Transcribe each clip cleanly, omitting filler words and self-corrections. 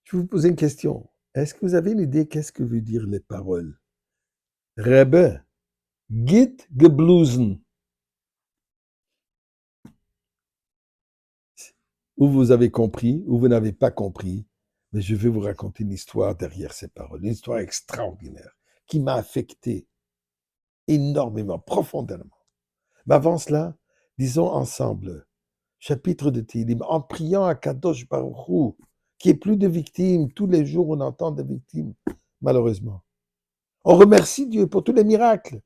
Je vais vous poser une question. Est-ce que vous avez une idée qu'est-ce que veut dire les paroles? Rebbe, git geblusen. Ou vous avez compris, ou vous n'avez pas compris, mais je vais vous raconter une histoire derrière ces paroles, une histoire extraordinaire qui m'a affecté énormément, profondément. Mais avant cela, disons ensemble, chapitre de Tehillim, en priant à Kadosh Baruch Hu, qu'il n'y ait plus de victimes. Tous les jours, on entend des victimes, malheureusement. On remercie Dieu pour tous les miracles,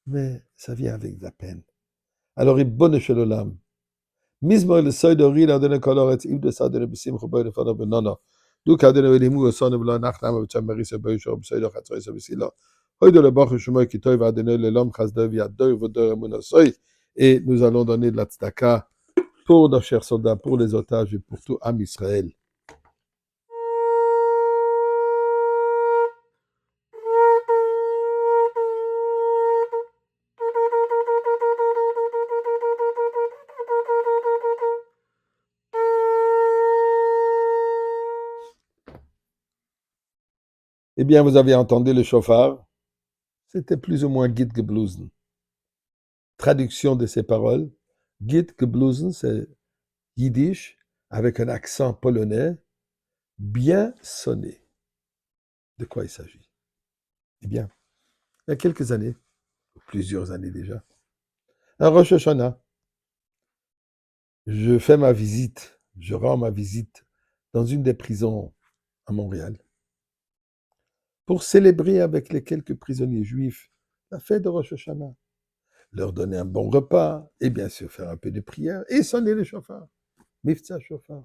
mais ça vient avec de la peine. Alors, Ribbon Shalom, Mizmor le seuil de rire à donner color et Yves de ça de Bissim Choboy de Fadab Nana. D'où qu'a donné les mots au son de Blanc Nachlam avec Chamari se beuge au seuil de Khatsoy se Bissila. Hoy de le Bach Shumoy qui toi va donner le l'homme Khasdev y'a deux ou deux monosoy. Et nous allons donner de la tzedaka pour nos chers soldats, pour les otages et pour tout Am Israël. Eh bien, vous avez entendu le chauffard. C'était plus ou moins Git Geblusen. Traduction de ces paroles. Git Geblusen, c'est yiddish avec un accent polonais bien sonné. De quoi il s'agit? Eh bien, il y a quelques années, plusieurs années déjà, un Rosh Hashanah, je fais ma visite, je rends ma visite dans une des prisons à Montréal pour célébrer avec les quelques prisonniers juifs la fête de Rosh Hashanah, leur donner un bon repas et bien sûr faire un peu de prière et sonner le chauffard, Mifta chauffard.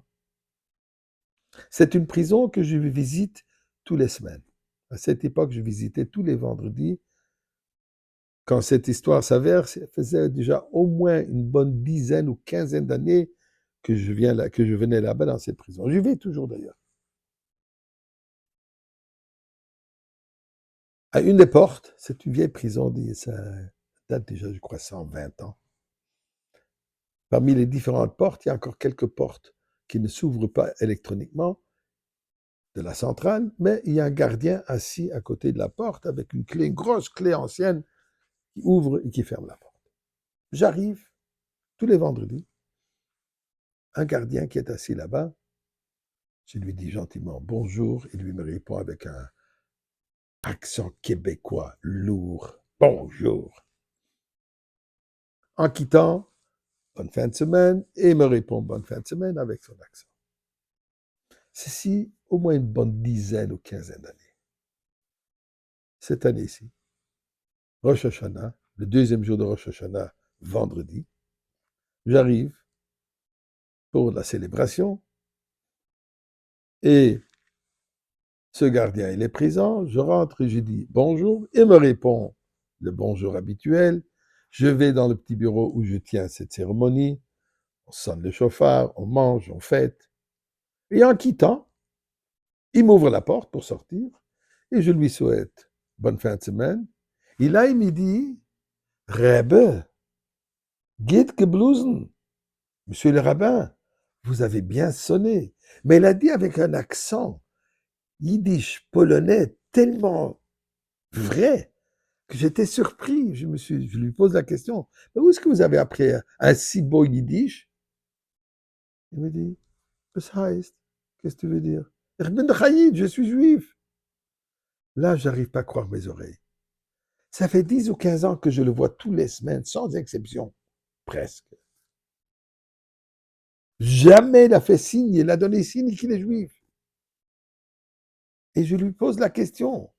C'est une prison que je visite tous les semaines. À cette époque, je visitais tous les vendredis. Quand cette histoire s'avère, ça faisait déjà au moins une bonne dizaine ou quinzaine d'années que je venais là-bas dans cette prison. J'y vais toujours d'ailleurs. À une des portes, c'est une vieille prison, ça date déjà, je crois, 120 ans. Parmi les différentes portes, il y a encore quelques portes qui ne s'ouvrent pas électroniquement de la centrale, mais il y a un gardien assis à côté de la porte avec une clé, une grosse clé ancienne qui ouvre et qui ferme la porte. J'arrive tous les vendredis, un gardien qui est assis là-bas, je lui dis gentiment bonjour, et lui me répond avec un accent québécois lourd, bonjour. En quittant, bonne fin de semaine, et il me répond bonne fin de semaine avec son accent. Ceci, au moins une bonne dizaine ou quinzaine d'années. Cette année-ci, Rosh Hashanah, le deuxième jour de Rosh Hashanah, vendredi, j'arrive pour la célébration, et ce gardien, il est présent, je rentre et je dis bonjour, et me répond le bonjour habituel. Je vais dans le petit bureau où je tiens cette cérémonie, on sonne le chauffard, on mange, on fête. Et en quittant, il m'ouvre la porte pour sortir, et je lui souhaite bonne fin de semaine. Et là, il me dit, Rebbe, geht geblusen. Monsieur le rabbin, vous avez bien sonné. Mais il a dit avec un accent yiddish polonais tellement vrai que j'étais surpris. Je lui pose la question, mais où est-ce que vous avez appris un si beau yiddish? Il me dit, was heißt? Qu'est-ce que tu veux dire? Ich bin Chayid, je suis juif. Là, j'arrive pas à croire mes oreilles. Ça fait 10 ou 15 ans que je le vois tous les semaines, sans exception, presque. Jamais il a fait signe, il a donné signe qu'il est juif. Et je lui pose la question.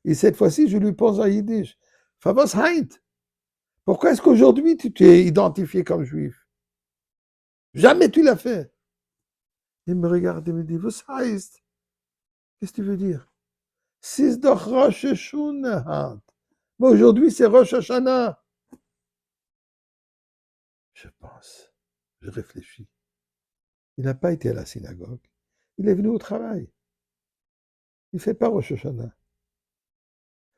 Et cette fois-ci, je lui pose en yiddish. Was heißt? Pourquoi est-ce qu'aujourd'hui tu t'es identifié comme juif? Jamais tu l'as fait. Il me regarde et me dit, was heißt? Qu'est-ce que tu veux dire? C'est doch Rosh Hashanah. Mais aujourd'hui, c'est Rosh Hashanah. Je pense, je réfléchis. Il n'a pas été à la synagogue. Il est venu au travail. Il ne fait pas Rosh Hashanah.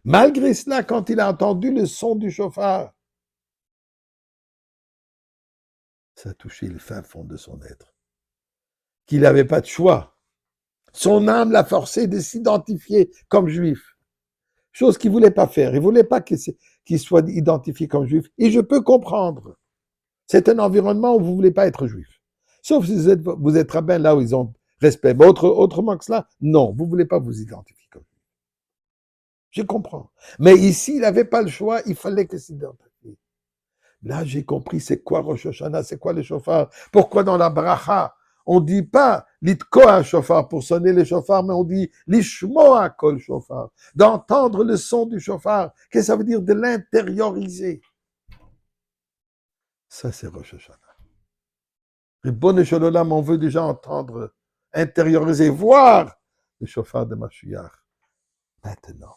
Malgré cela, quand il a entendu le son du chauffard, ça a touché le fin fond de son être. Qu'il n'avait pas de choix. Son âme l'a forcé de s'identifier comme juif. Chose qu'il ne voulait pas faire. Il ne voulait pas qu'il soit identifié comme juif. Et je peux comprendre. C'est un environnement où vous ne voulez pas être juif. Sauf si vous êtes rabbin là où ils ont respect. Mais autrement que cela, non, vous ne voulez pas vous identifier comme juif. Je comprends. Mais ici, il n'avait pas le choix, il fallait que s'identifie. Là, j'ai compris c'est quoi Rosh Hashanah, c'est quoi le chauffard. Pourquoi dans la bracha, on ne dit pas l'itkoa chauffard pour sonner le chauffard, mais on dit l'ishmoa kol chauffard, d'entendre le son du chauffard. Qu'est-ce que ça veut dire? De l'intérioriser. Ça, c'est Rosh Hashanah. Ribono shel olam, on veut déjà entendre, intérioriser, voir le chauffard de Mashiach. Maintenant.